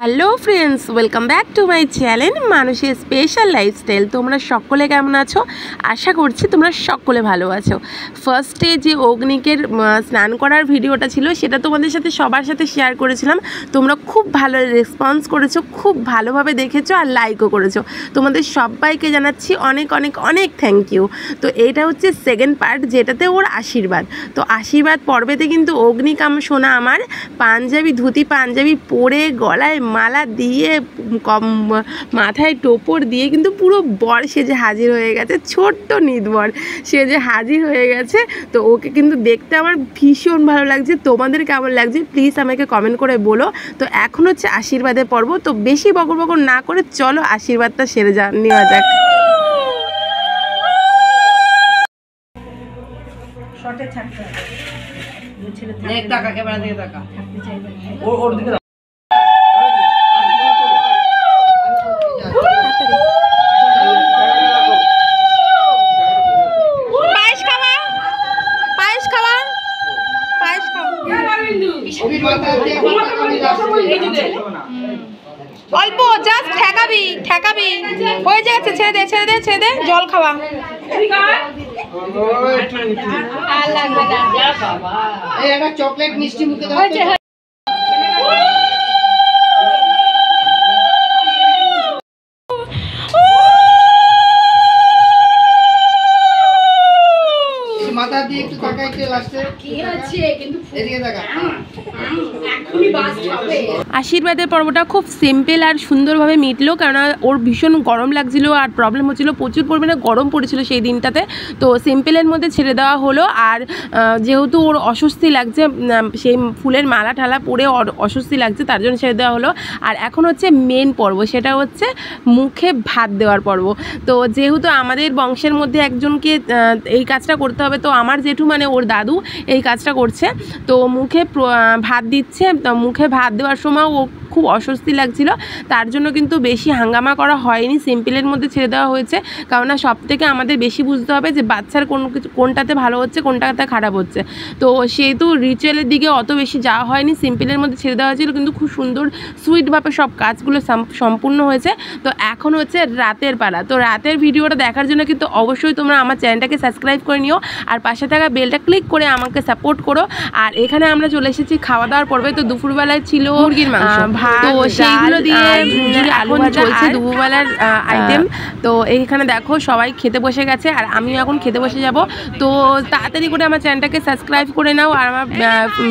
Hello friends, welcome back to my channel মানুষের special lifestyle. তোমরা সকলে কেমন আছো? আশা করছি তোমরা সকলে ভালো আছো। ফার্স্টে যে অগ্নিকের স্নান করার ভিডিওটা ছিল সেটা তোমাদের সাথে সবার সাথে শেয়ার করেছিলাম। তোমরা খুব ভালো রেসপন্স করেছো, খুব ভালোভাবে দেখেছো আর লাইকও করেছো। তোমাদের সবাইকে জানাচ্ছি অনেক অনেক অনেক থ্যাংক ইউ। তো এইটা হচ্ছে সেকেন্ড পার্ট, যেটাতে ওর আশীর্বাদ। তো আশীর্বাদ পর্বেতে কিন্তু অগ্নিকাম সোনা আমার পাঞ্জাবি ধুতি পাঞ্জাবি পরে গলায় মালা দিয়ে মাথায় টোপর দিয়ে কিন্তু পুরো বর সেজে হাজির হয়ে গেছে। ছোট্ট নিদবর সেজে হাজির হয়ে গেছে। তো ওকে কিন্তু দেখতে আমার ভীষণ ভালো লাগছে। তোমাদের কেমন লাগছে প্লিজ আমাকে কমেন্ট করে বলো। তো এখন হচ্ছে আশীর্বাদের পর্ব। তো বেশি বকর বকর না করে চলো আশীর্বাদটা সেরে নেওয়া যাক। শর্টে থাকতে হবে। অল্প জাস্ট ঠেকাবি হয়ে যাচ্ছে। ছেড়ে দে জল খাওয়া। চকলেট মিষ্টি মুখে মাথা দিয়ে একটু তাকাই একটু লাস্টে কি আছে কিন্তু এদিকে তাকা। আশীর্বাদের পর্বটা খুব সিম্পল আর সুন্দরভাবে মিটলো, কেননা ওর ভীষণ গরম লাগছিল আর প্রবলেম হচ্ছিলো, প্রচুর পরিমাণে গরম পড়েছিল সেই দিনটাতে। তো সিম্পলের মধ্যে ছেড়ে দেওয়া হলো। আর যেহেতু ওর অস্বস্তি লাগছে, সেই ফুলের মালা ঠালা পরে অস্বস্তি লাগছে, তার জন্য ছেড়ে দেওয়া হলো। আর এখন হচ্ছে মেন পর্ব, সেটা হচ্ছে মুখে ভাত দেওয়ার পর্ব। তো যেহেতু আমাদের বংশের মধ্যে একজনকে এই কাজটা করতে হবে, তো আমার জেঠু মানে ওর দাদু এই কাজটা করছে। তো মুখে ভাত দিচ্ছে। তো মুখে ভাত দেওয়ার সময় ও খুব অস্বস্তি লাগছিল, তার জন্য কিন্তু বেশি হাঙ্গামা করা হয়নি, সিম্পলের মধ্যে ছেড়ে দেওয়া হয়েছে। কেননা সব থেকে আমাদের বেশি বুঝতে হবে যে বাচ্চার কোনটাতে ভালো হচ্ছে কোনটাতে খারাপ হচ্ছে। তো সেহেতু রিচুয়ালের দিকে অত বেশি যাওয়া হয়নি, সিম্পলের মধ্যে ছেড়ে দেওয়া হয়েছিল, কিন্তু খুব সুন্দর সুইটভাবে সব কাজগুলো সম্পূর্ণ হয়েছে। তো এখন হচ্ছে রাতের পালা। তো রাতের ভিডিওটা দেখার জন্য কিন্তু অবশ্যই তোমরা আমার চ্যানেলটাকে সাবস্ক্রাইব করে নিও আর পাশে থাকা বেলটা ক্লিক করে আমাকে সাপোর্ট করো। আর এখানে আমরা চলে এসেছি খাওয়া দাওয়ার পর্বে। তো দুপুরবেলায় ছিল মুরগির মাংস, তো সেইগুলো দিয়ে আলু ভাজা চলছে দুপুরবেলার আইটেম। তো এইখানে দেখো সবাই খেতে বসে গেছে আর আমিও এখন খেতে বসে যাব। তো তাড়াতাড়ি করে আমার চ্যানেলটাকে সাবস্ক্রাইব করে নাও আর আমার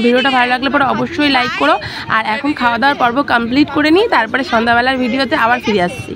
ভিডিওটা ভালো লাগলে পরে অবশ্যই লাইক করো। আর এখন খাওয়া দাওয়ার পর্ব কমপ্লিট করে নিই, তারপরে সন্ধ্যাবেলার ভিডিওতে আবার ফিরে আসছি।